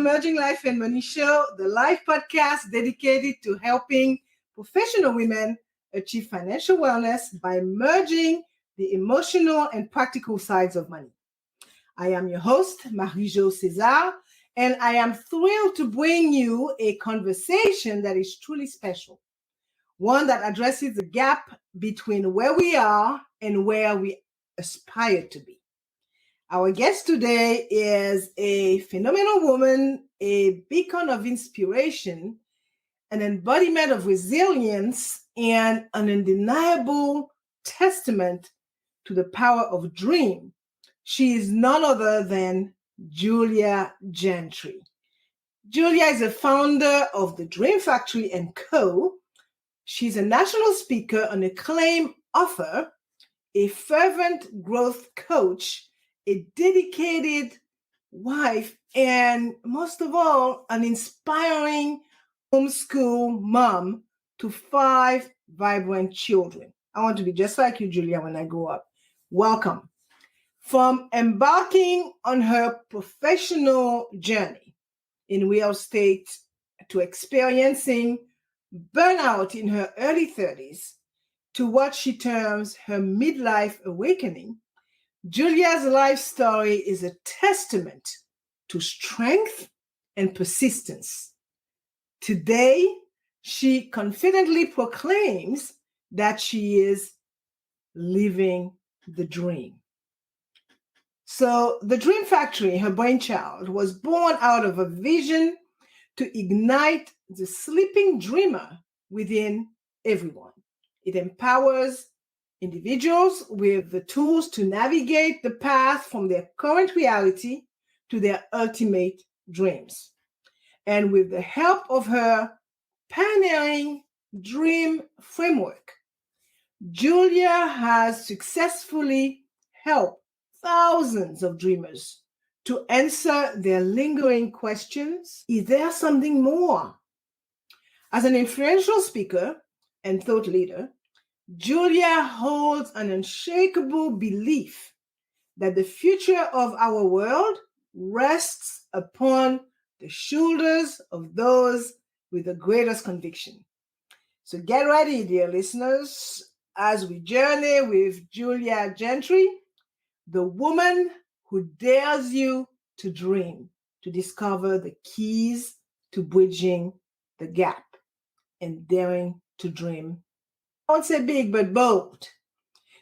Emerging Life and Money Show, the live podcast dedicated to helping professional women achieve financial wellness by merging the emotional and practical sides of money. I am your host, Marie-Jo César, and I am thrilled to bring you a conversation that is truly special, one that addresses the gap between where we are and where we aspire to be. Our guest today is a phenomenal woman, a beacon of inspiration, an embodiment of resilience, and an undeniable testament to the power of dream. She is none other than Julia Gentry. Julia is a founder of the Dream Factory & Co. She's a national speaker, an acclaimed author, a fervent growth coach, a dedicated wife, and most of all, an inspiring homeschool mom to 5 vibrant children. I want to be just like you, Julia, when I grow up. Welcome. From embarking on her professional journey in real estate to experiencing burnout in her early 30s to what she terms her midlife awakening, Julia's life story is a testament to strength and persistence. Today, she confidently proclaims that she is living the dream. So the Dream Factory, her brainchild, was born out of a vision to ignite the sleeping dreamer within everyone. It empowers individuals with the tools to navigate the path from their current reality to their ultimate dreams. And with the help of her pioneering dream framework, Julia has successfully helped thousands of dreamers to answer their lingering questions. Is there something more? As an influential speaker and thought leader, Julia holds an unshakable belief that the future of our world rests upon the shoulders of those with the greatest conviction. So get ready, dear listeners, as we journey with Julia Gentry, the woman who dares you to dream, to discover the keys to bridging the gap and daring to dream. I won't say big, but bold.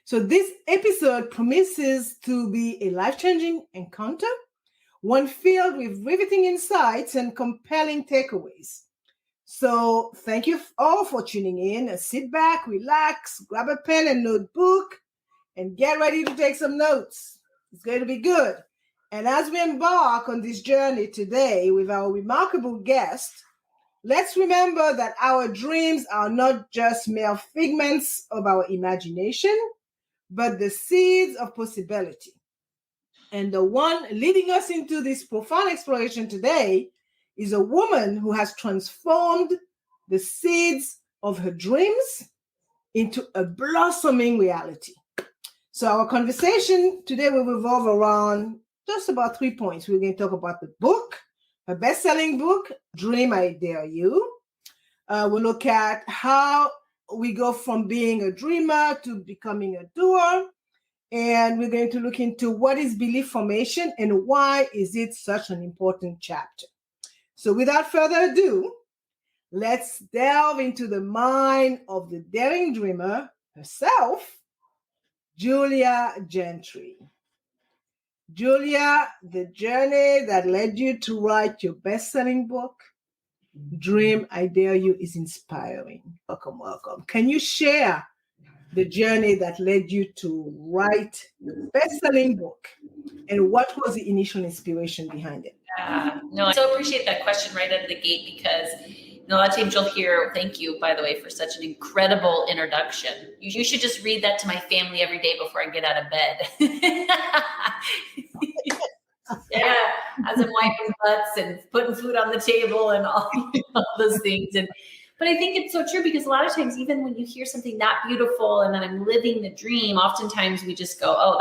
So this episode promises to be a life-changing encounter, one filled with riveting insights and compelling takeaways. So thank you all for tuning in. Sit back, relax, grab a pen and notebook, and get ready to take some notes. It's going to be good. And as we embark on this journey today with our remarkable guest, let's remember that our dreams are not just mere figments of our imagination, but the seeds of possibility. And the one leading us into this profound exploration today is a woman who has transformed the seeds of her dreams into a blossoming reality. So our conversation today will revolve around just about 3 points. We're going to talk about the book, her best-selling book, Dream, I Dare You. We'll look at how we go from being a dreamer to becoming a doer. And we're going to look into what is belief formation and why is it such an important chapter. So without further ado, let's delve into the mind of the daring dreamer herself, Julia Gentry. Julia, the journey that led you to write your best-selling book, Dream, I Dare You, is inspiring. Welcome, welcome. Can you share the journey that led you to write the best-selling book and what was the initial inspiration behind it? No, I so appreciate that question right out of the gate because a lot of times you'll hear, thank you, by the way, for such an incredible introduction. You should just read that to my family every day before I get out of bed. Yeah, as I'm wiping butts and putting food on the table and all those things. But I think it's so true because a lot of times, even when you hear something that beautiful and then I'm living the dream, oftentimes we just go, oh,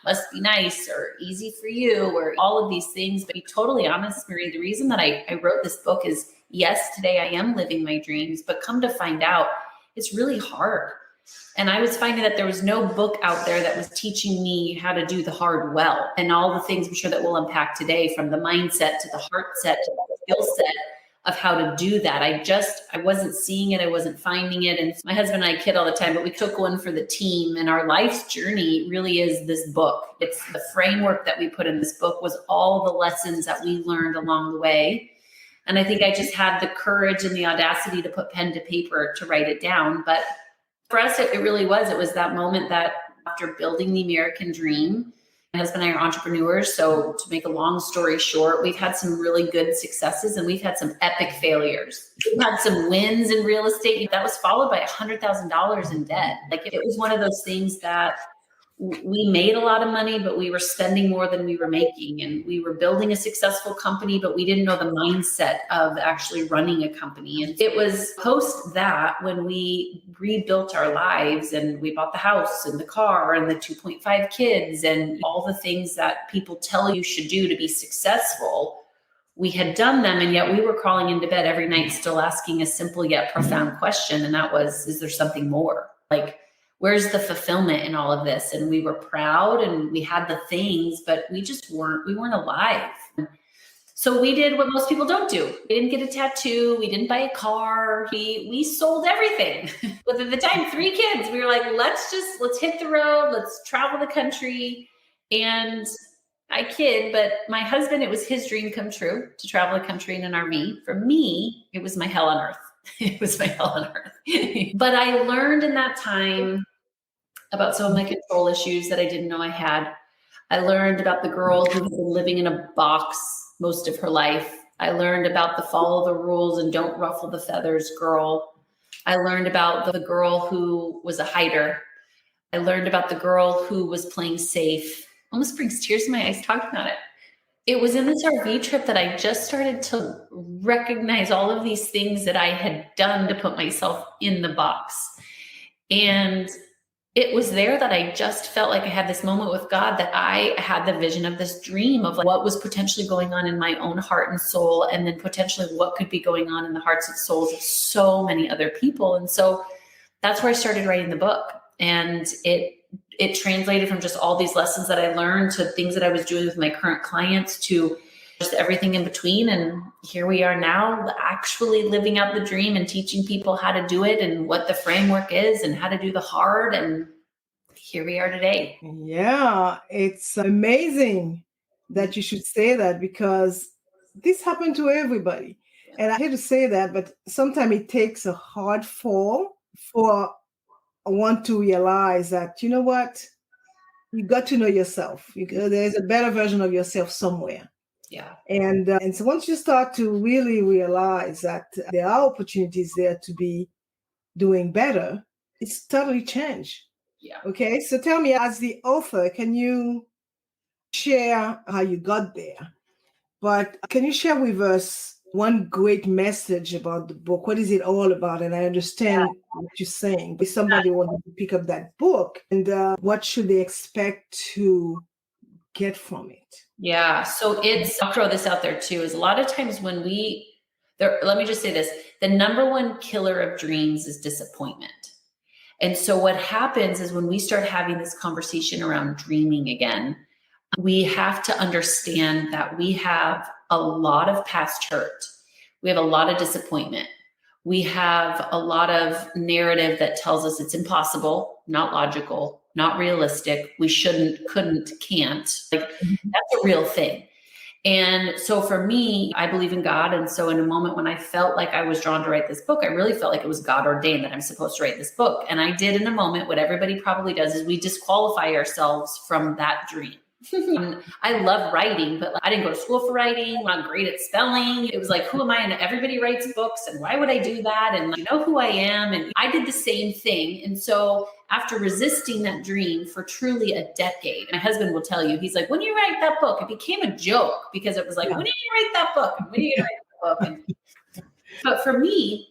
must be nice or easy for you or all of these things. But to be totally honest, Marie, the reason that I wrote this book is, yes, today I am living my dreams, but come to find out, it's really hard. And I was finding that there was no book out there that was teaching me how to do the hard well, and all the things I'm sure that we'll unpack today, from the mindset to the heart set to the skill set of how to do that. I wasn't seeing it. I wasn't finding it. And my husband and I kid all the time, but we took one for the team, and our life's journey really is this book. It's the framework that we put in this book was all the lessons that we learned along the way. And I think I just had the courage and the audacity to put pen to paper to write it down. But for us, it really was. It was that moment that after building the American dream, my husband and I are entrepreneurs. So to make a long story short, we've had some really good successes and we've had some epic failures. We've had some wins in real estate. That was followed by $100,000 in debt. Like, it was one of those things that we made a lot of money, but we were spending more than we were making. And we were building a successful company, but we didn't know the mindset of actually running a company. And it was post that when we rebuilt our lives and we bought the house and the car and the 2.5 kids and all the things that people tell you should do to be successful. We had done them, and yet we were crawling into bed every night still asking a simple yet profound question. And that was, is there something more? Like, where's the fulfillment in all of this? And we were proud and we had the things, but we weren't alive. So we did what most people don't do. We didn't get a tattoo. We didn't buy a car. We sold everything. But at the time, 3 kids, we were like, let's hit the road. Let's travel the country. And I kid, but my husband, it was his dream come true to travel the country in an RV. For me, it was my hell on earth. It was my hell on earth. But I learned in that time about some of my control issues that I didn't know I had. I learned about the girl who had been living in a box most of her life. I learned about the follow the rules and don't ruffle the feathers girl. I learned about the girl who was a hider. I learned about the girl who was playing safe. Almost brings tears to my eyes talking about it. It was in this RV trip that I just started to recognize all of these things that I had done to put myself in the box. And it was there that I just felt like I had this moment with God, that I had the vision of this dream of what was potentially going on in my own heart and soul, and then potentially what could be going on in the hearts and souls of so many other people. And so that's where I started writing the book. And it translated from just all these lessons that I learned to things that I was doing with my current clients to just everything in between. And here we are now, actually living out the dream and teaching people how to do it and what the framework is and how to do the hard. And here we are today. Yeah, it's amazing that you should say that, because this happened to everybody. And I hate to say that, but sometimes it takes a hard fall for one to realize that, you know what, you got to know yourself. There's a better version of yourself somewhere. Yeah. And so once you start to really realize that there are opportunities there to be doing better, it's totally changed. Yeah. Okay. So tell me, as the author, can you share how you got there? But can you share with us one great message about the book? What is it all about? And I understand what you're saying, but somebody wanted to pick up that book, and what should they expect to get from it? Yeah. So I'll throw this out there too, is a lot of times when let me just say this, the number one killer of dreams is disappointment. And so what happens is when we start having this conversation around dreaming again, we have to understand that we have a lot of past hurt. We have a lot of disappointment. We have a lot of narrative that tells us it's impossible, not logical, not realistic. We shouldn't, couldn't, can't. Like, that's a real thing. And so for me, I believe in God. And so in a moment when I felt like I was drawn to write this book, I really felt like it was God ordained that I'm supposed to write this book. And I did in a moment what everybody probably does, is we disqualify ourselves from that dream. I love writing, but I didn't go to school for writing. I'm not great at spelling. It was like, who am I? And everybody writes books, and why would I do that? And you know who I am. And I did the same thing. And so after resisting that dream for truly a decade, my husband will tell you, he's like, when you write that book, it became a joke, because it was like, when are you gonna write that book? When are you gonna write that book? But for me,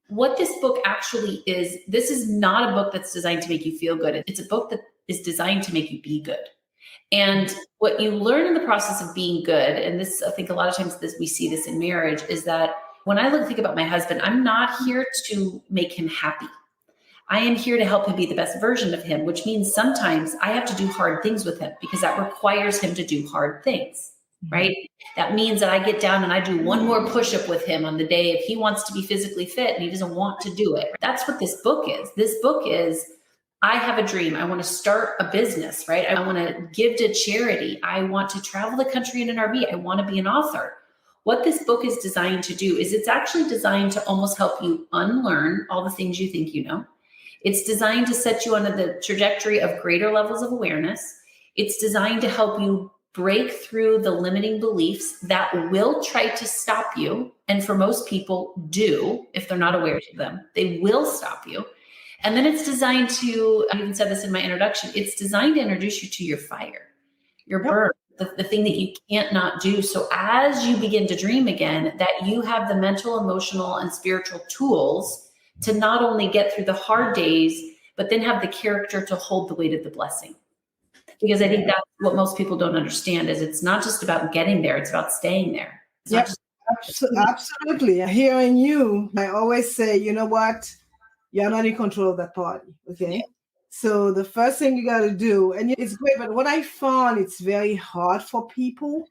what this book actually is, this is not a book that's designed to make you feel good. It's a book that is designed to make you be good. And what you learn in the process of being good, and this, I think a lot of times we see this in marriage, is that when I think about my husband, I'm not here to make him happy. I am here to help him be the best version of him, which means sometimes I have to do hard things with him because that requires him to do hard things, right? That means that I get down and I do one more push-up with him on the day if he wants to be physically fit and he doesn't want to do it. That's what this book is. This book is, I have a dream. I want to start a business, right? I want to give to charity. I want to travel the country in an RV. I want to be an author. What this book is designed to do is it's actually designed to almost help you unlearn all the things you think you know. It's designed to set you on the trajectory of greater levels of awareness. It's designed to help you break through the limiting beliefs that will try to stop you. And for most people do, if they're not aware of them, they will stop you. And then it's designed to, I even said this in my introduction, it's designed to introduce you to your fire, your burn, the thing that you can't not do. So as you begin to dream again, that you have the mental, emotional, and spiritual tools to not only get through the hard days, but then have the character to hold the weight of the blessing. Because I think that's what most people don't understand is it's not just about getting there, it's about staying there. Absolutely. Hearing you, I always say, you know what? You're not in control of that party. Okay. Yeah. So the first thing you got to do, and it's great, but what I found it's very hard for people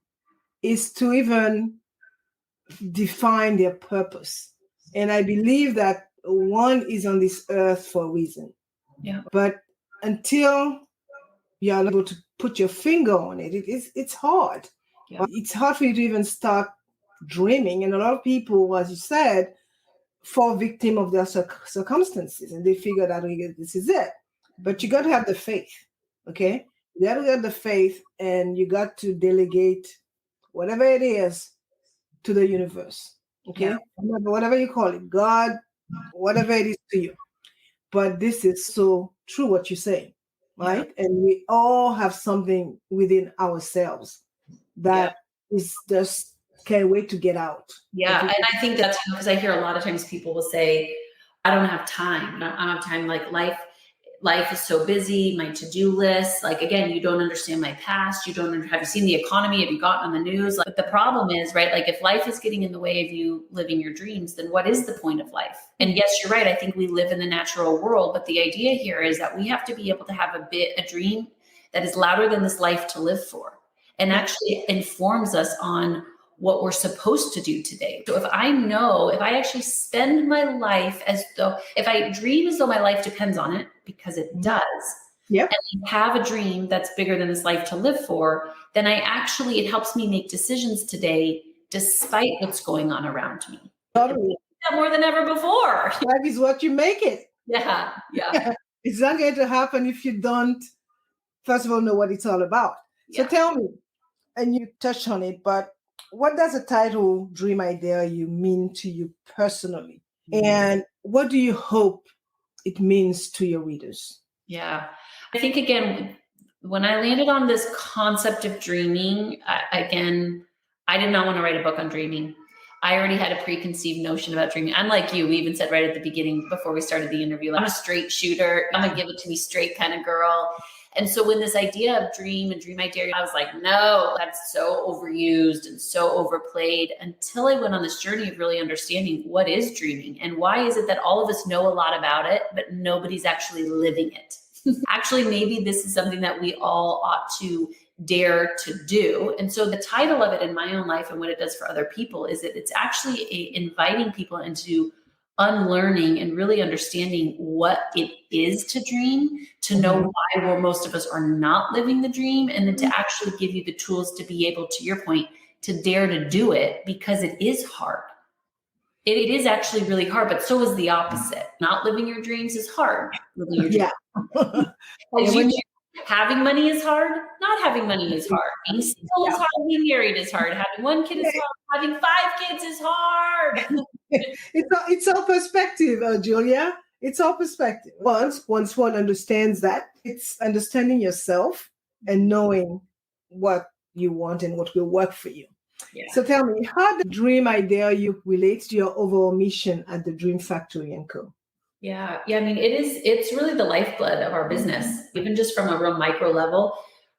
is to even define their purpose. And I believe that one is on this earth for a reason. Yeah. But until you're able to put your finger on it, it's hard. Yeah. It's hard for you to even start dreaming. And a lot of people, as you said, fall victim of their circumstances and they figure that this is it. But you got to have the faith. Okay. You got to have the faith and you got to delegate whatever it is to the universe. Okay. Yeah. Whatever you call it, God, whatever it is to you. But this is so true what you say, right? Yeah. And we all have something within ourselves that is just can't wait to get out. Yeah. And I think that's because I hear a lot of times people will say, I don't have time. I don't have time. Like life is so busy, my to-do list. Like, again, you don't understand my past. Have you seen the economy? Have you gotten on the news? Like, the problem is, right? Like, if life is getting in the way of you living your dreams, then what is the point of life? And yes, you're right. I think we live in the natural world, but the idea here is that we have to be able to have a dream that is louder than this life to live for and actually informs us on what we're supposed to do today. So if I actually spend my life if I dream as though my life depends on it, because it does, and I have a dream that's bigger than this life to live for, then it helps me make decisions today, despite what's going on around me. Totally. More than ever before. Life is what you make it. Yeah. It's not going to happen if you don't, first of all, know what it's all about. So tell me, and you touched on it, but what does a title Dream Idea You mean to you personally? And what do you hope it means to your readers? Yeah. I think, again, when I landed on this concept of dreaming, I did not want to write a book on dreaming. I already had a preconceived notion about dreaming. Unlike you, we even said right at the beginning, before we started the interview, I'm a straight shooter. I'm a give it to me straight kind of girl. And so when this idea of dream and dream idea, I was like, no, that's so overused and so overplayed, until I went on this journey of really understanding what is dreaming and why is it that all of us know a lot about it, but nobody's actually living it. Actually, maybe this is something that we all ought to dare to do. And so the title of it in my own life and what it does for other people is that it's actually inviting people into unlearning and really understanding what it is to dream, to know why most of us are not living the dream, and then to actually give you the tools to be able, to your point, to dare to do it, because it is hard. It is actually really hard, but so is the opposite. Not living your dreams is hard. Living your dreams. Having money is hard. Not having money is hard. Being single is hard. Being married is hard. Having one kid is hard. Having 5 kids is hard. It's all perspective, Julia. It's all perspective. Once one understands that, it's understanding yourself and knowing what you want and what will work for you. Yeah. So tell me, how the Dream Idea You relates to your overall mission at the Dream Factory & Co.? Yeah. I mean, it's really the lifeblood of our business, even just from a real micro level.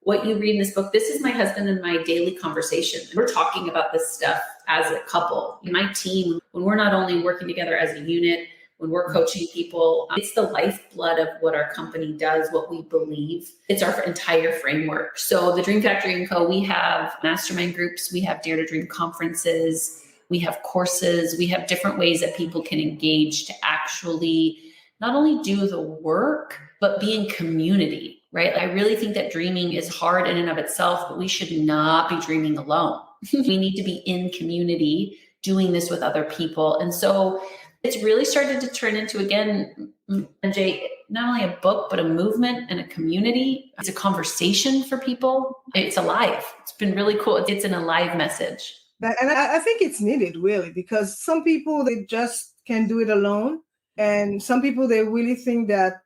what you read in this book, this is my husband and my daily conversation. We're talking about this stuff as a couple. My team, when we're not only working together as a unit, when we're coaching people, it's the lifeblood of what our company does, what we believe. It's our entire framework. So the Dream Factory & Co., we have mastermind groups, we have Dare to Dream conferences, we have courses, we have different ways that people can engage to actually not only do the work, but be in community, right? I really think that dreaming is hard in and of itself, but we should not be dreaming alone. We need to be in community doing this with other people. And so it's really started to turn into, again, Jay, not only a book, but a movement and a community. It's a conversation for people. It's alive. It's been really cool. It's an alive message. And I think it's needed, really, because some people, they just can't do it alone. And some people, they really think that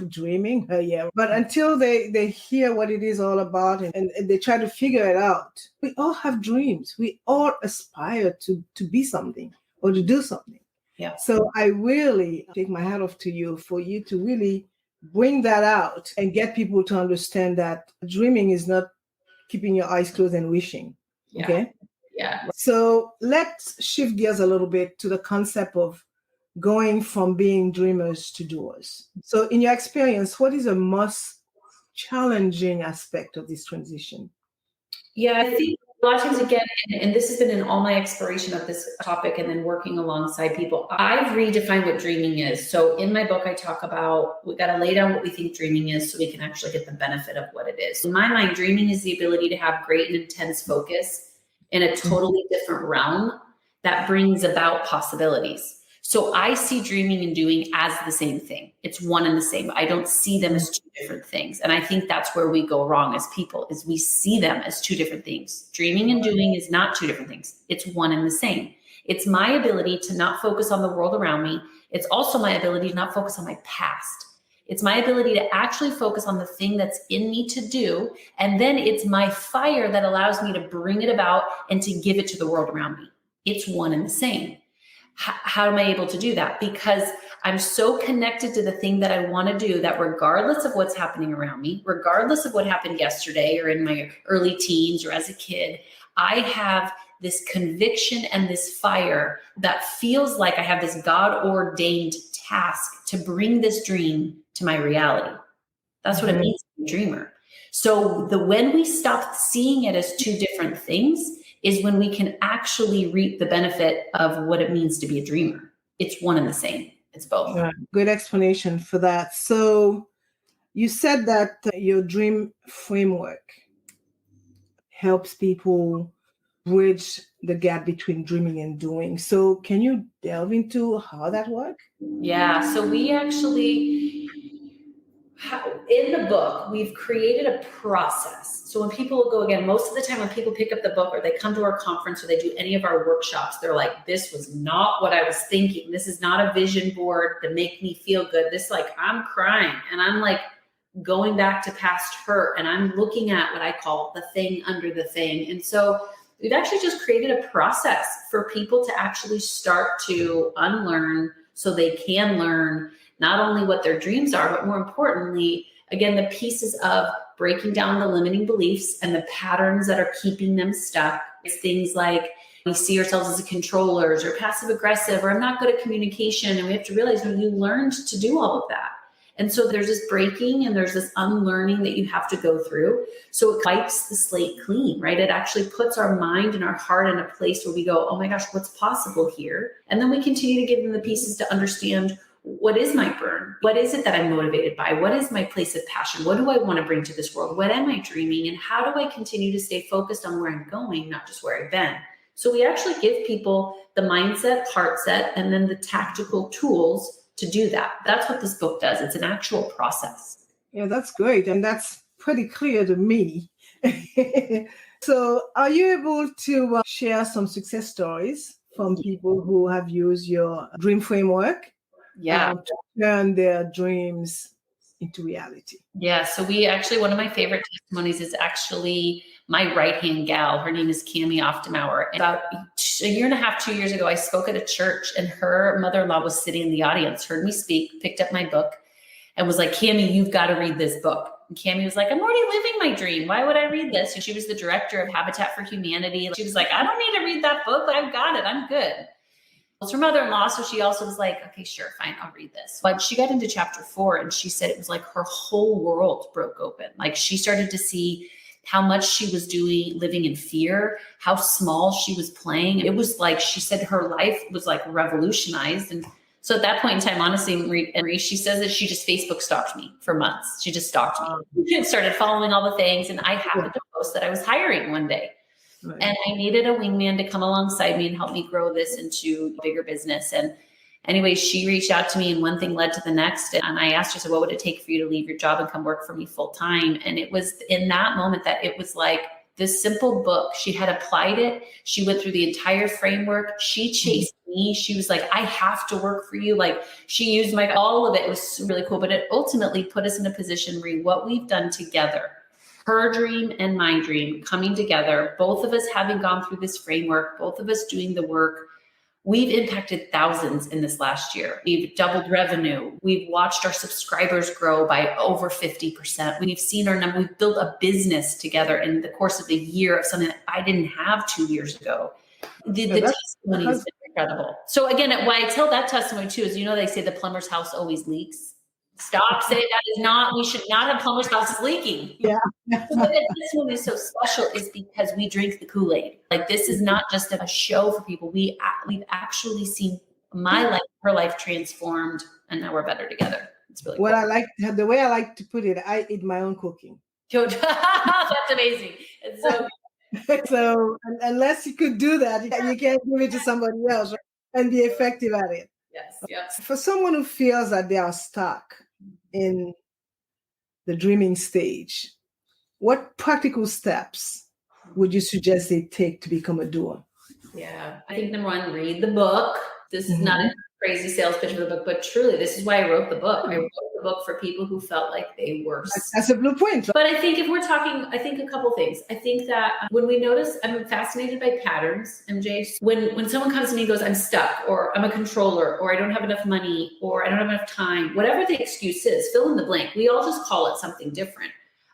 dreaming, yeah. But until they hear what it is all about and they try to figure it out, we all have dreams. We all aspire to be something or to do something. Yeah. So I really take my hat off to you for you to really bring that out and get people to understand that dreaming is not keeping your eyes closed and wishing. Yeah. Okay. Yeah. So let's shift gears a little bit to the concept of going from being dreamers to doers. So in your experience, what is the most challenging aspect of this transition? Yeah, I think a lot of times, again, and this has been in all my exploration of this topic and then working alongside people, I've redefined what dreaming is. So in my book, I talk about, we got to lay down what we think dreaming is so we can actually get the benefit of what it is. In my mind, dreaming is the ability to have great and intense focus in a totally different realm that brings about possibilities. So I see dreaming and doing as the same thing. It's one and the same. I don't see them as two different things. And I think that's where we go wrong as people, is we see them as two different things. Dreaming and doing is not two different things. It's one and the same. It's my ability to not focus on the world around me. It's also my ability to not focus on my past. It's my ability to actually focus on the thing that's in me to do. And then it's my fire that allows me to bring it about and to give it to the world around me. It's one and the same. How am I able to do that? Because I'm so connected to the thing that I want to do that regardless of what's happening around me, regardless of what happened yesterday or in my early teens or as a kid, I have this conviction and this fire that feels like I have this God-ordained task to bring this dream to my reality. That's what it means to be a dreamer. So when we stop seeing it as two different things is when we can actually reap the benefit of what it means to be a dreamer. It's one and the same. It's both. Good explanation for that. So you said that your dream framework helps people bridge the gap between dreaming and doing. So can you delve into how that works? Yeah. So we actually, in the book, we've created a process. So when people go, again, most of the time when people pick up the book or they come to our conference or they do any of our workshops, they're like, this was not what I was thinking. This is not a vision board to make me feel good. This, like, I'm crying and I'm like going back to past hurt and I'm looking at what I call the thing under the thing. And so we've actually just created a process for people to actually start to unlearn so they can learn not only what their dreams are, but more importantly, again, the pieces of breaking down the limiting beliefs and the patterns that are keeping them stuck. It's things like we see ourselves as controllers or passive aggressive, or I'm not good at communication. And we have to realize when you learned to do all of that. And so there's this breaking and there's this unlearning that you have to go through. So it wipes the slate clean, right? It actually puts our mind and our heart in a place where we go, oh my gosh, what's possible here? And then we continue to give them the pieces to understand, what is my burn? What is it that I'm motivated by? What is my place of passion? What do I want to bring to this world? What am I dreaming? And how do I continue to stay focused on where I'm going, not just where I've been? So we actually give people the mindset, heart set, and then the tactical tools to do that. That's what this book does. It's an actual process. Yeah, that's great. And that's pretty clear to me. So are you able to share some success stories from people who have used your dream framework? To turn their dreams into reality? Yeah. So we actually, one of my favorite testimonies is actually my right-hand gal. Her name is Cammie Oftemauer. About a year and a half, 2 years ago, I spoke at a church and her mother-in-law was sitting in the audience, heard me speak, picked up my book and was like, Cammie, you've got to read this book. And Cammie was like, I'm already living my dream. Why would I read this? And she was the director of Habitat for Humanity. She was like, I don't need to read that book. I've got it. I'm good. It's her mother-in-law. So she also was like, okay, sure, fine. I'll read this. But she got into chapter 4 and she said it was like her whole world broke open. Like she started to see how much she was living in fear, how small she was playing. It was like, she said her life was like revolutionized. And so at that point in time, honestly, Marie, she says that she just Facebook stalked me for months. She just stalked me and started following all the things. And I happened to post that I was hiring one day. Right. And I needed a wingman to come alongside me and help me grow this into a bigger business. And anyway, she reached out to me and one thing led to the next. And I asked her, so what would it take for you to leave your job and come work for me full time? And it was in that moment that it was like this simple book. She had applied it. She went through the entire framework. She chased me. She was like, I have to work for you. Like she used all of it. It was really cool. But it ultimately put us in a position where what we've done together, her dream and my dream coming together, both of us having gone through this framework, both of us doing the work, we've impacted thousands in this last year. We've doubled revenue. We've watched our subscribers grow by over 50%. We've seen our number. We've built a business together in the course of a year of something that I didn't have 2 years ago. The testimony has been incredible. So again, why I tell that testimony too is, they say the plumber's house always leaks. Stop saying that is not, we should not have plumber's houses leaking. Yeah. But this one is so special is because we drink the Kool-Aid. Like this is not just a show for people. We've actually seen my life, her life transformed, and now we're better together. It's really cool. The way I like to put it, I eat my own cooking. That's amazing. It's so so unless you could do that, you can't give it to somebody else, right? And be effective at it. Yes. For someone who feels that they are stuck in the dreaming stage, what practical steps would you suggest they take to become a doer? Yeah, I think number one, read the book. This is not a crazy sales pitch for the book, but truly, this is why I wrote the book. I wrote the book for people who felt like they were. That's a blueprint. But I think if we're talking, I think a couple things. I think that when we notice, I'm fascinated by patterns, MJ. When someone comes to me and goes, I'm stuck, or I'm a controller, or I don't have enough money, or I don't have enough time, whatever the excuse is, fill in the blank. We all just call it something different.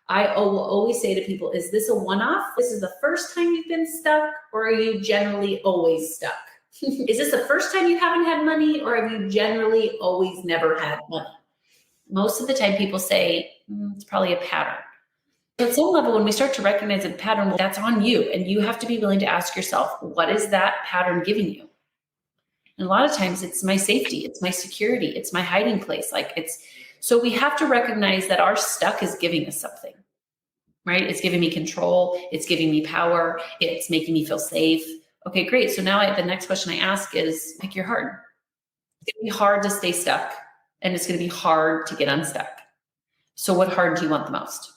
I will always say to people, is this a one-off? This is the first time you've been stuck, or are you generally always stuck? Is this the first time you haven't had money, or have you generally always never had money? Most of the time people say, it's probably a pattern. So at some level, when we start to recognize a pattern, well, that's on you. And you have to be willing to ask yourself, what is that pattern giving you? And a lot of times it's my safety, it's my security, it's my hiding place. So we have to recognize that our stuck is giving us something, right? It's giving me control. It's giving me power. It's making me feel safe. Okay, great. So now the next question I ask is, pick your heart. It's going to be hard to stay stuck, and it's going to be hard to get unstuck. So what hard do you want the most?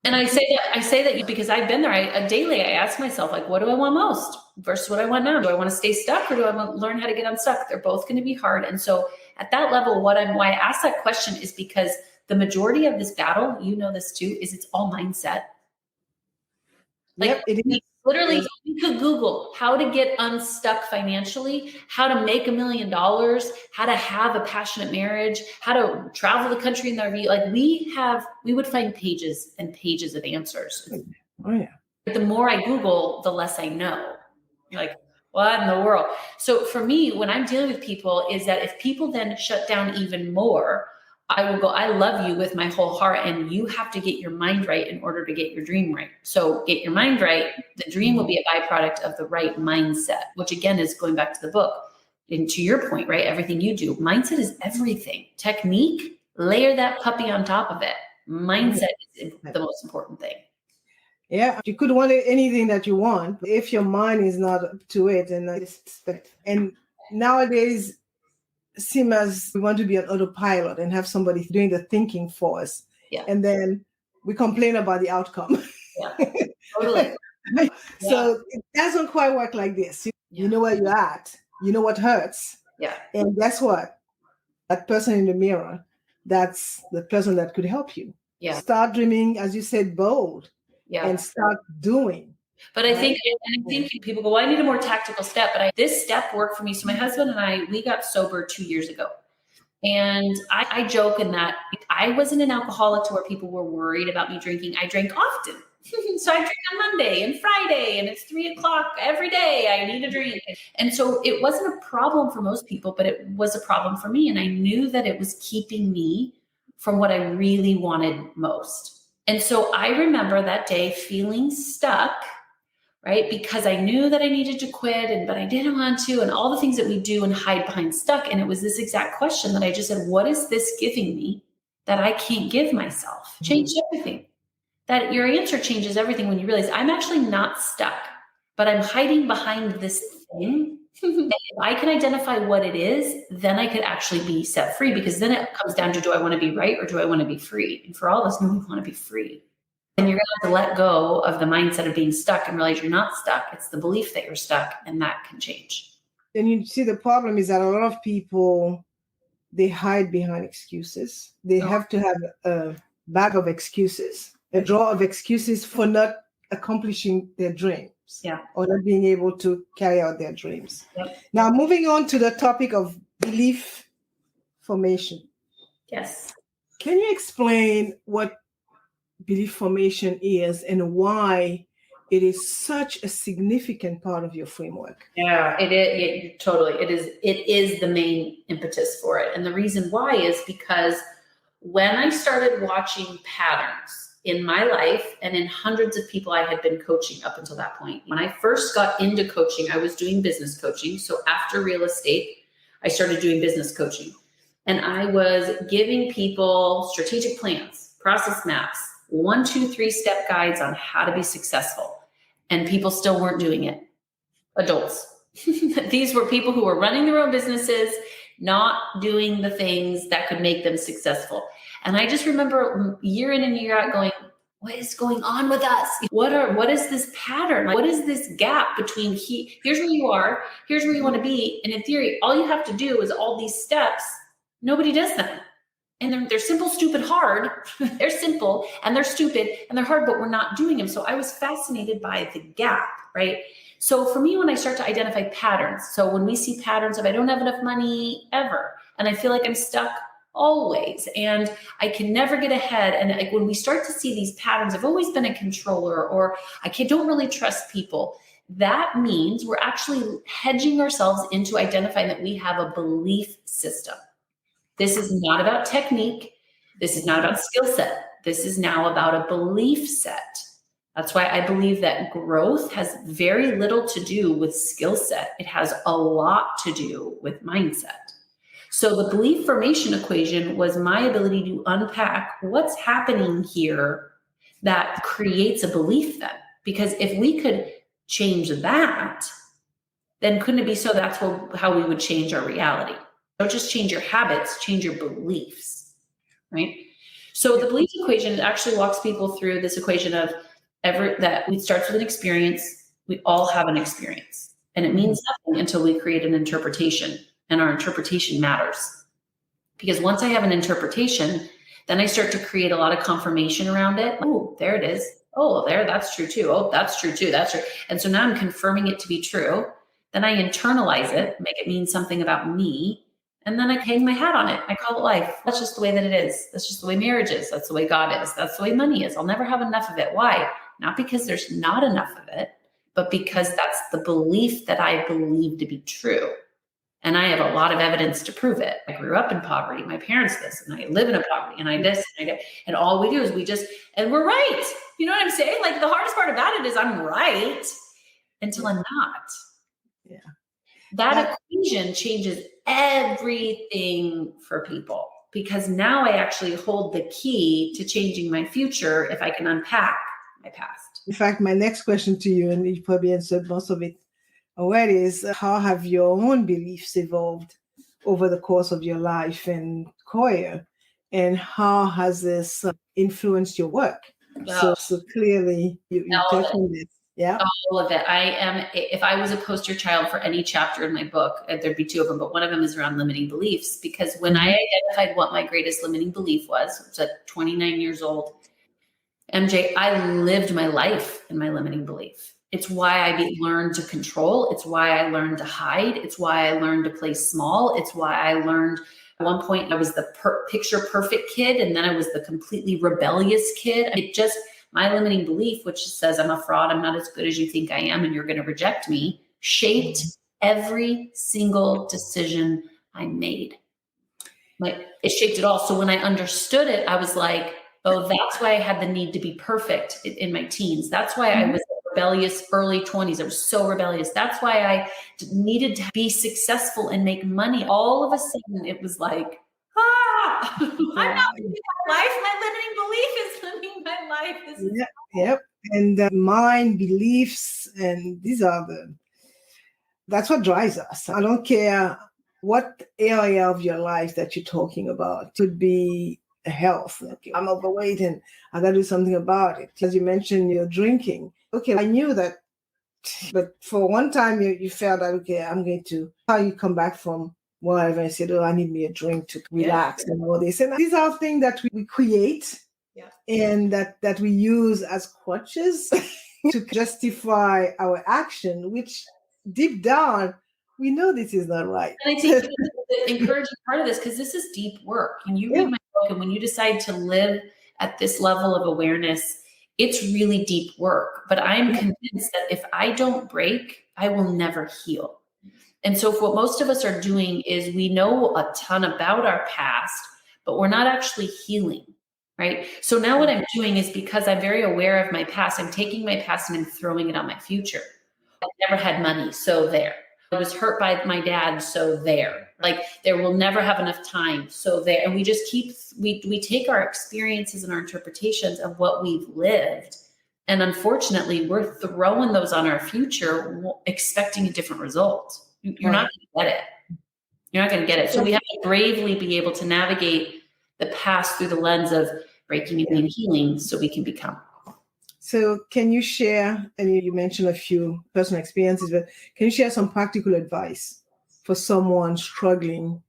And I say that because I've been there. Daily, I ask myself, what do I want most versus what I want now? Do I want to stay stuck, or do I want to learn how to get unstuck? They're both going to be hard. And so at that level, why I ask that question is because the majority of this battle, this too, is it's all mindset. It is. Literally, you could Google how to get unstuck financially, how to make $1 million, how to have a passionate marriage, how to travel the country in the RV. We would find pages and pages of answers. Oh yeah. But the more I Google, the less I know. You're like, what in the world? So for me, when I'm dealing with people, is that if people then shut down even more, I will go, I love you with my whole heart, and you have to get your mind right in order to get your dream right. So get your mind right. The dream will be a byproduct of the right mindset, which again is going back to the book. And to your point, right? Everything you do, mindset is everything. Technique, layer that puppy on top of it. Mindset is the most important thing. Yeah, you could want anything that you want if your mind is not up to it. And nowadays, seem as we want to be an autopilot and have somebody doing the thinking for us. Yeah. And then we complain about the outcome. Yeah, totally. So it doesn't quite work like this. You know where you're at. You know what hurts. Yeah. And guess what? That person in the mirror, that's the person that could help you. Yeah. Start dreaming, as you said, bold. Yeah. And start doing. But I think people go, well, I need a more tactical step. But this step worked for me. So my husband and I, we got sober 2 years ago. And I joke in that I wasn't an alcoholic to where people were worried about me drinking. I drank often. So I drink on Monday and Friday, and it's 3:00 every day. I need a drink. And so it wasn't a problem for most people, but it was a problem for me. And I knew that it was keeping me from what I really wanted most. And so I remember that day feeling stuck, right? Because I knew that I needed to quit, but I didn't want to, and all the things that we do and hide behind stuck. And it was this exact question that I just said, what is this giving me that I can't give myself? Change everything. That your answer changes everything when you realize I'm actually not stuck, but I'm hiding behind this thing. And if I can identify what it is, then I could actually be set free, because then it comes down to, do I want to be right or do I want to be free? And for all of us, we want to be free. And you're going to have to let go of the mindset of being stuck and realize you're not stuck. It's the belief that you're stuck, and that can change. And you see, the problem is that a lot of people, they hide behind excuses. They have to have a bag of excuses, a drawer of excuses for not accomplishing their dreams, or not being able to carry out their dreams. Yep. Now, moving on to the topic of belief formation. Yes. Can you explain what belief formation is and why it is such a significant part of your framework? Yeah, it is. Totally. It is the main impetus for it. And the reason why is because when I started watching patterns in my life and in hundreds of people I had been coaching up until that point, when I first got into coaching, I was doing business coaching. So after real estate, I started doing business coaching, and I was giving people strategic plans, process maps, 1, 2, 3 step guides on how to be successful. And people still weren't doing it. Adults. These were people who were running their own businesses, not doing the things that could make them successful. And I just remember year in and year out going, what is going on with us? What is this pattern? What is this gap between here's where you are, here's where you want to be. And in theory, all you have to do is all these steps. Nobody does them. And they're simple, stupid, hard. They're simple and they're stupid and they're hard, but we're not doing them. So I was fascinated by the gap, right? So for me, when I start to identify patterns, so when we see patterns of I don't have enough money ever, and I feel like I'm stuck always, and I can never get ahead. And like when we start to see these patterns, I've always been a controller, or don't really trust people. That means we're actually hedging ourselves into identifying that we have a belief system. This is not about technique. This is not about skill set. This is now about a belief set. That's why I believe that growth has very little to do with skill set. It has a lot to do with mindset. So the belief formation equation was my ability to unpack what's happening here that creates a belief then. Because if we could change that, then couldn't it be so that's how we would change our reality? Don't just change your habits, change your beliefs, right? So the belief equation actually walks people through this equation of that it starts with an experience. We all have an experience, and it means nothing until we create an interpretation, and our interpretation matters. Because once I have an interpretation, then I start to create a lot of confirmation around it. Oh, there it is. Oh, that's true too. Oh, that's true too. That's true. And so now I'm confirming it to be true. Then I internalize it, make it mean something about me. And then I hang my hat on it. I call it life. That's just the way that it is. That's just the way marriage is. That's the way God is. That's the way money is. I'll never have enough of it. Why? Not because there's not enough of it, but because that's the belief that I believe to be true. And I have a lot of evidence to prove it. I grew up in poverty. My parents this, and I live in a poverty, and I this, and I that. And all we do is and we're right. You know what I'm saying? Like the hardest part about it is I'm right until I'm not. Yeah. That equation changes everything for people, because now I actually hold the key to changing my future if I can unpack my past. In fact, my next question to you, and you probably answered most of it already, is how have your own beliefs evolved over the course of your life and career, and how has this influenced your work? Wow. So clearly you touched on this. Yeah. All of it. If I was a poster child for any chapter in my book, there'd be 2 of them, but one of them is around limiting beliefs, because when I identified what my greatest limiting belief was at 29 years old, MJ, I lived my life in my limiting belief. It's why I learned to control. It's why I learned to hide. It's why I learned to play small. It's why I learned At one point, I was the picture perfect kid, and then I was the completely rebellious kid. My limiting belief, which says I'm a fraud, I'm not as good as you think I am, and you're going to reject me, shaped every single decision I made. It shaped it all. So when I understood it, I was like, oh, that's why I had the need to be perfect in my teens. That's why I was rebellious early 20s. I was so rebellious. That's why I needed to be successful and make money. All of a sudden, it was like, I'm not living my life. My limiting belief is living my life. Yep. And mind, beliefs, and that's what drives us. I don't care what area of your life that you're talking about. It could be health. Okay, I'm overweight and I got to do something about it. As you mentioned, you're drinking. Okay, I knew that, but for one time you felt that, okay, I'm going to, how you come back from whatever, and said, oh, I need me a drink to relax and all this. And these are things that we create and that we use as crutches to justify our action, which deep down, we know this is not right. And I think the encouraging part of this, because this is deep work. When you read my book and when you decide to live at this level of awareness, it's really deep work. But I'm convinced that if I don't break, I will never heal. And so what most of us are doing is we know a ton about our past, but we're not actually healing, right? So now what I'm doing is, because I'm very aware of my past, I'm taking my past and I'm throwing it on my future. I never had money, so there. I was hurt by my dad, so there. Like, there will never have enough time, so there. And we just we take our experiences and our interpretations of what we've lived, and unfortunately, we're throwing those on our future, expecting a different result. You're not going to get it. You're not going to get it. So we have to bravely be able to navigate the past through the lens of breaking and healing, so we can become. So can you share, and you mentioned a few personal experiences, but can you share some practical advice for someone struggling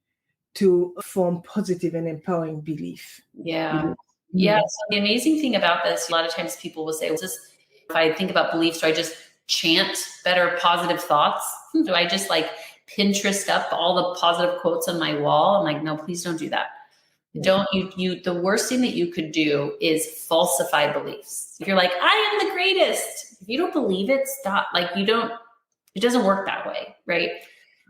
to form positive and empowering belief? Yeah. Yeah. So the amazing thing about this, a lot of times people will say, well, if I think about beliefs, do I just chant better positive thoughts? Do I just like Pinterest up all the positive quotes on my wall? I'm like, no, please don't do that. Don't you the worst thing that you could do is falsify beliefs. If you're like, I am the greatest, if you don't believe it, stop. Like, it doesn't work that way, right?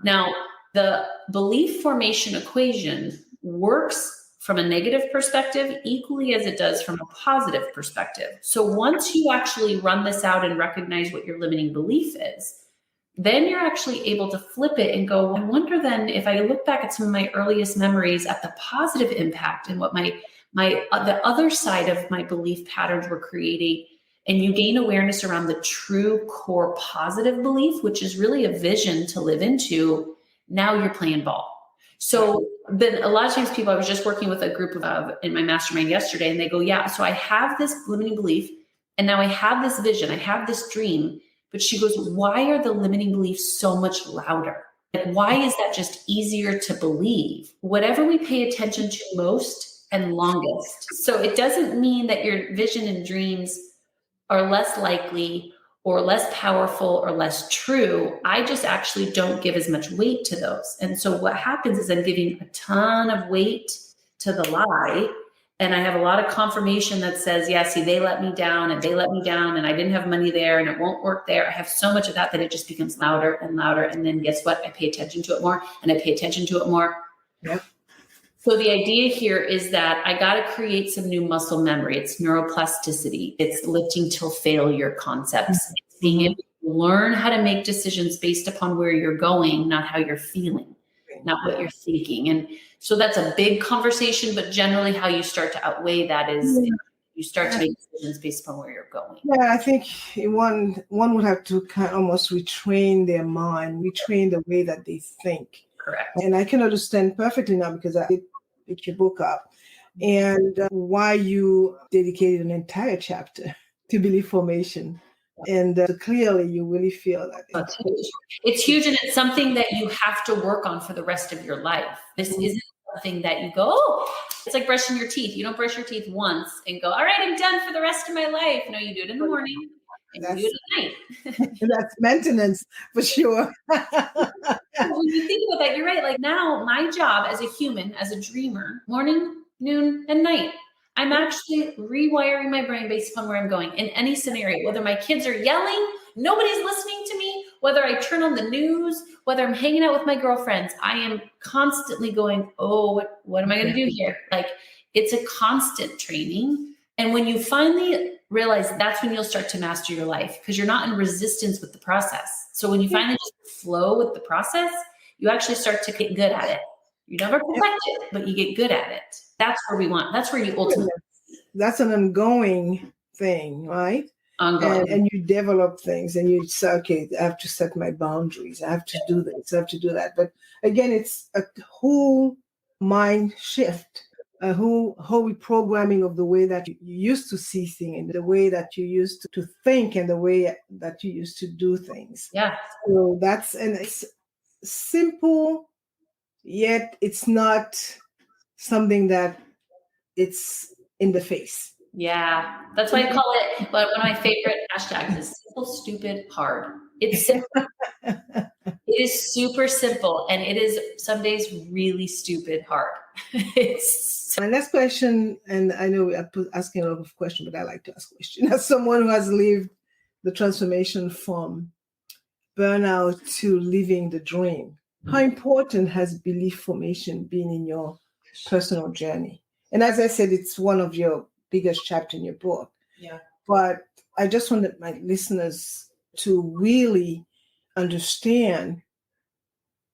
Now, the belief formation equation works from a negative perspective equally as it does from a positive perspective. So once you actually run this out and recognize what your limiting belief is, then you're actually able to flip it and go, I wonder then, if I look back at some of my earliest memories at the positive impact and what the other side of my belief patterns were creating, and you gain awareness around the true core positive belief, which is really a vision to live into, now you're playing ball. So then a lot of times I was just working with a group of in my mastermind yesterday, and they go, yeah, so I have this limiting belief, and now I have this vision, I have this dream. But she goes, why are the limiting beliefs so much louder? Like, why is that just easier to believe? Whatever we pay attention to most and longest. So it doesn't mean that your vision and dreams are less likely or less powerful or less true. I just actually don't give as much weight to those. And so what happens is I'm giving a ton of weight to the lie. And I have a lot of confirmation that says, yeah, see, they let me down and I didn't have money there and it won't work there. I have so much of that it just becomes louder and louder. And then guess what? I pay attention to it more and I pay attention to it more. Yep. So the idea here is that I got to create some new muscle memory. It's neuroplasticity. It's lifting till failure concepts. It's being able to learn how to make decisions based upon where you're going, not how you're feeling, not what you're thinking. And so that's a big conversation, but generally how you start to outweigh that is you start to make decisions based upon where you're going. Yeah, I think one would have to kind of almost retrain their mind, retrain the way that they think. Correct. And I can understand perfectly now, because I did pick your book up, and why you dedicated an entire chapter to belief formation. And clearly you really feel that. It's huge. And it's something that you have to work on for the rest of your life. This isn't something that you go, oh, it's like brushing your teeth. You don't brush your teeth once and go, all right, I'm done for the rest of my life. No, you do it in the morning. and you do it at night. That's maintenance for sure. When you think about that, you're right. Like now, my job as a human, as a dreamer, morning, noon, and night, I'm actually rewiring my brain based upon where I'm going in any scenario, whether my kids are yelling, nobody's listening to me, whether I turn on the news, whether I'm hanging out with my girlfriends, I am constantly going, oh, what am I going to do here? Like it's a constant training. And when you finally realize, that's when you'll start to master your life, because you're not in resistance with the process. So when you finally just flow with the process, you actually start to get good at it. You never perfect it, but you get good at it. That's where we want. That's where you ultimately. That's an ongoing thing, right? Ongoing. And you develop things, and you say, okay, I have to set my boundaries. I have to do this. I have to do that. But again, it's a whole mind shift, a whole reprogramming of the way that you used to see things, and the way that you used to think, and the way that you used to do things. Yeah. So it's simple, yet it's not something that it's in the face. Yeah. That's why I call it, but one of my favorite hashtags is simple, stupid, hard. It's simple. It is super simple, and it is some days really stupid hard. My next question, and I know I'm asking a lot of questions, but I like to ask questions. As someone who has lived the transformation from burnout to living the dream, how important has belief formation been in your personal journey? And as I said, it's one of your biggest chapters in your book. Yeah. But I just wanted my listeners to really understand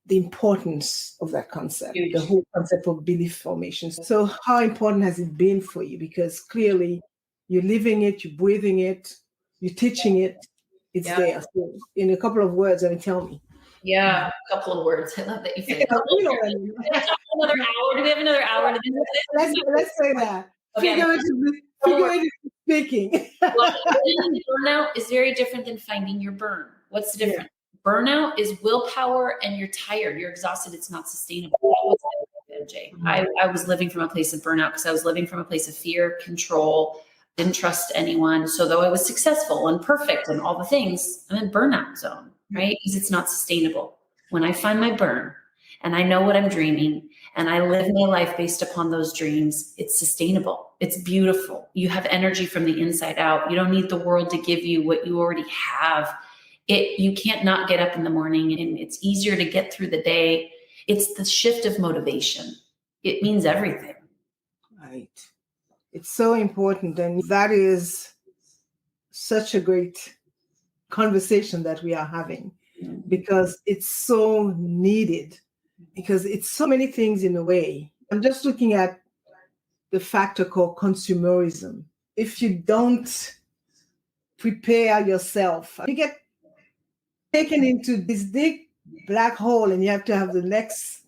the importance of that concept, Huge. The whole concept of belief formation. So how important has it been for you? Because clearly you're living it, you're breathing it, you're teaching it, it's there. So in a couple of words, tell me. Yeah, a couple of words. I love that you said another hour. Do we have another hour to do this? Let's say that. Okay. Figuratively speaking. Well, burnout is very different than finding your burn. What's the difference? Yeah. Burnout is willpower, and you're tired, you're exhausted, it's not sustainable. That was MJ. I was living from a place of burnout because I was living from a place of fear, control, didn't trust anyone. So though I was successful and perfect and all the things, I'm in burnout zone, right? Because it's not sustainable. When I find my burn and I know what I'm dreaming and I live my life based upon those dreams, it's sustainable. It's beautiful. You have energy from the inside out. You don't need the world to give you what you already have. You can't not get up in the morning, and it's easier to get through the day. It's the shift of motivation. It means everything. Right. It's so important. And that is such a great conversation that we are having, because it's so needed, because it's so many things in a way. I'm just looking at the factor called consumerism. If you don't prepare yourself, you get taken into this big black hole, and you have to have the next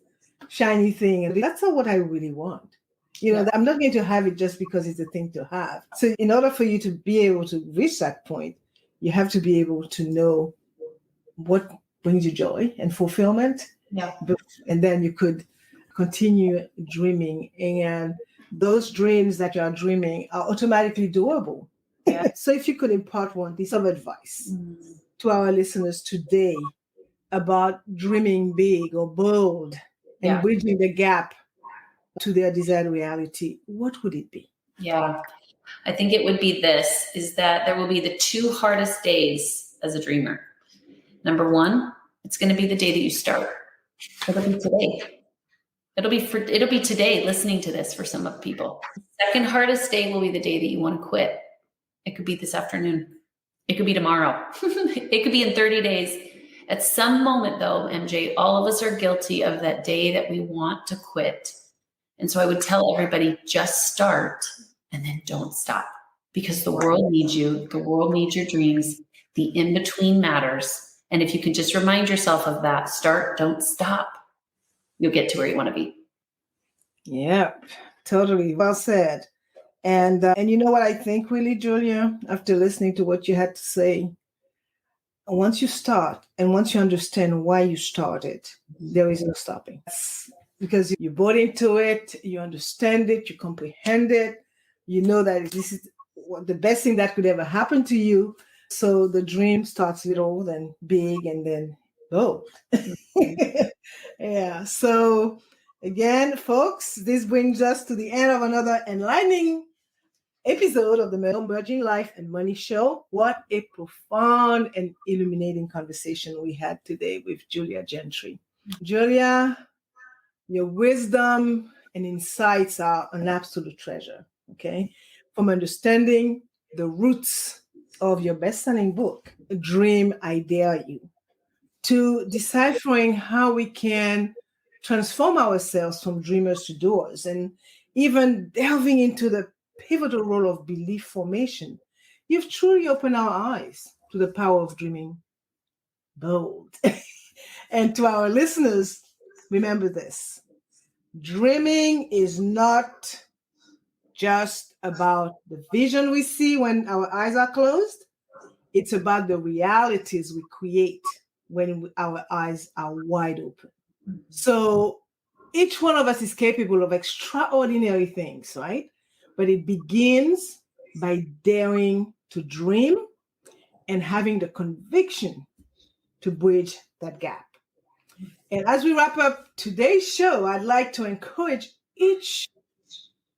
shiny thing. And that's not what I really want. I'm not going to have it just because it's a thing to have. So in order for you to be able to reach that point, you have to be able to know what brings you joy and fulfillment. Yeah. And then you could continue dreaming. And those dreams that you are dreaming are automatically doable. Yeah. So if you could impart one piece of advice to our listeners today about dreaming big or bold and bridging the gap to their desired reality, what would it be? Yeah, I think it would be this, is that there will be the 2 hardest days as a dreamer. Number 1, it's going to be the day that you start. It'll be today. It'll be today listening to this for some of the people. Second hardest day will be the day that you want to quit. It could be this afternoon. It could be tomorrow. It could be in 30 days. At some moment though, MJ, all of us are guilty of that day that we want to quit. And so I would tell everybody, just start and then don't stop, because the world needs you. The world needs your dreams. The in-between matters. And if you can just remind yourself of that, start, don't stop, you'll get to where you want to be. Yeah, totally. Well said. And you know what I think, really, Julia, after listening to what you had to say, once you start and once you understand why you started, there is no stopping. Because you bought into it, you understand it, you comprehend it, you know that this is the best thing that could ever happen to you. So the dream starts little, then big, and then bold. Yeah. So again, folks, this brings us to the end of another enlightening episode of the Merging Life and Money Show. What a profound and illuminating conversation we had today with Julia Gentry. Julia, your wisdom and insights are an absolute treasure, okay? From understanding the roots of your best-selling book, Dream, I Dare You, to deciphering how we can transform ourselves from dreamers to doers, and even delving into the pivotal role of belief formation. You've truly opened our eyes to the power of dreaming bold. And to our listeners, remember this: dreaming is not just about the vision we see when our eyes are closed. It's about the realities we create when our eyes are wide open. So each one of us is capable of extraordinary things, right? But it begins by daring to dream and having the conviction to bridge that gap. And as we wrap up today's show, I'd like to encourage each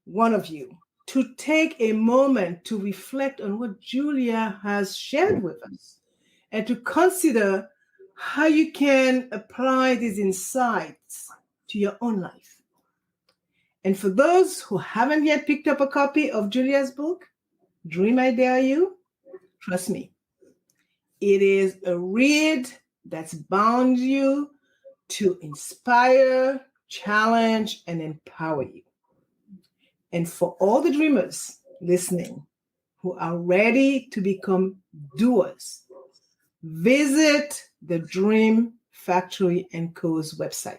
one of you to take a moment to reflect on what Julia has shared with us and to consider how you can apply these insights to your own life. And for those who haven't yet picked up a copy of Julia's book, Dream, I Dare You, trust me, it is a read that's bound you to inspire, challenge, and empower you. And for all the dreamers listening who are ready to become doers, visit the Dream Factory & Co.'s website.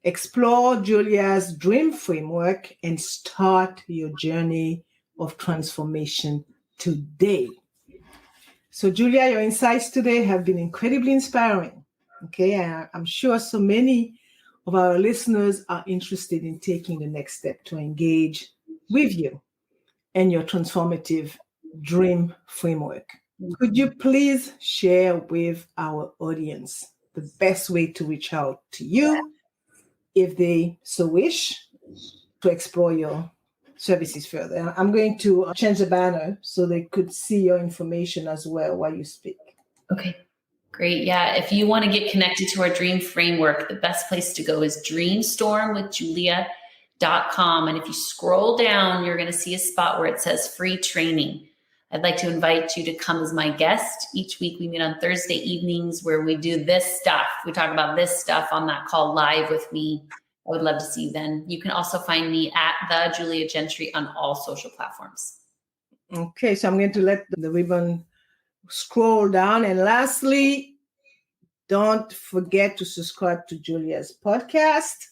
Explore Julia's dream framework and start your journey of transformation today. So, Julia, your insights today have been incredibly inspiring. Okay, I'm sure so many of our listeners are interested in taking the next step to engage with you and your transformative dream framework. Could you please share with our audience the best way to reach out to you if they so wish to explore your services further? I'm going to change the banner so they could see your information as well while you speak. Okay, great. Yeah, if you want to get connected to our dream framework, the best place to go is dreamstormwithjulia.com. And if you scroll down, you're going to see a spot where it says free training. I'd like to invite you to come as my guest. Each week we meet on Thursday evenings where we do this stuff. We talk about this stuff on that call live with me. I would love to see you then. You can also find me at the Julia Gentry on all social platforms. Okay, so I'm going to let the ribbon scroll down. And lastly, don't forget to subscribe to Julia's podcast,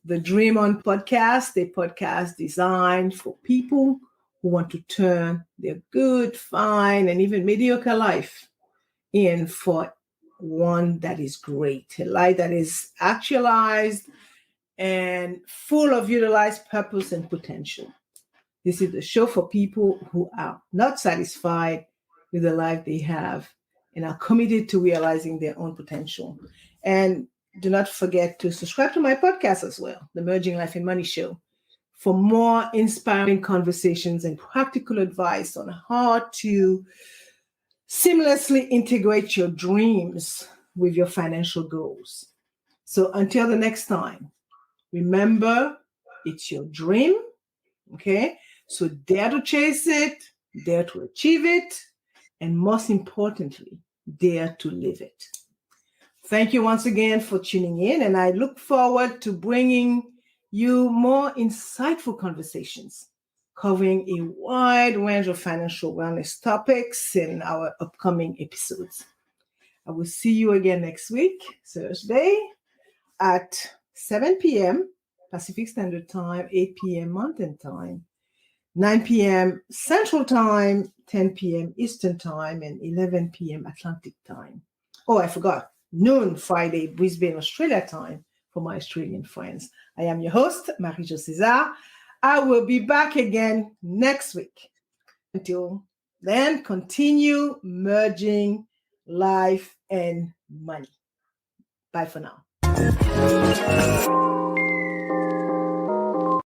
the Dream On Podcast, a podcast designed for people who want to turn their good, fine, and even mediocre life in for one that is great, a life that is actualized and full of utilized purpose and potential. This is the show for people who are not satisfied with the life they have and are committed to realizing their own potential. And do not forget to subscribe to my podcast as well, the Merging Life and Money Show, for more inspiring conversations and practical advice on how to seamlessly integrate your dreams with your financial goals. So until the next time, remember, it's your dream, okay? So dare to chase it, dare to achieve it, and most importantly, dare to live it. Thank you once again for tuning in, and I look forward to bringing you more insightful conversations covering a wide range of financial wellness topics in our upcoming episodes. I will see you again next week, Thursday, at 7 p.m. Pacific Standard Time, 8 p.m. Mountain Time, 9 p.m. Central Time, 10 p.m. Eastern Time, and 11 p.m. Atlantic Time. Oh, I forgot, noon Friday, Brisbane, Australia time for my Australian friends. I am your host, Marie-Jo César. I will be back again next week. Until Then continue merging life and money. Bye for now.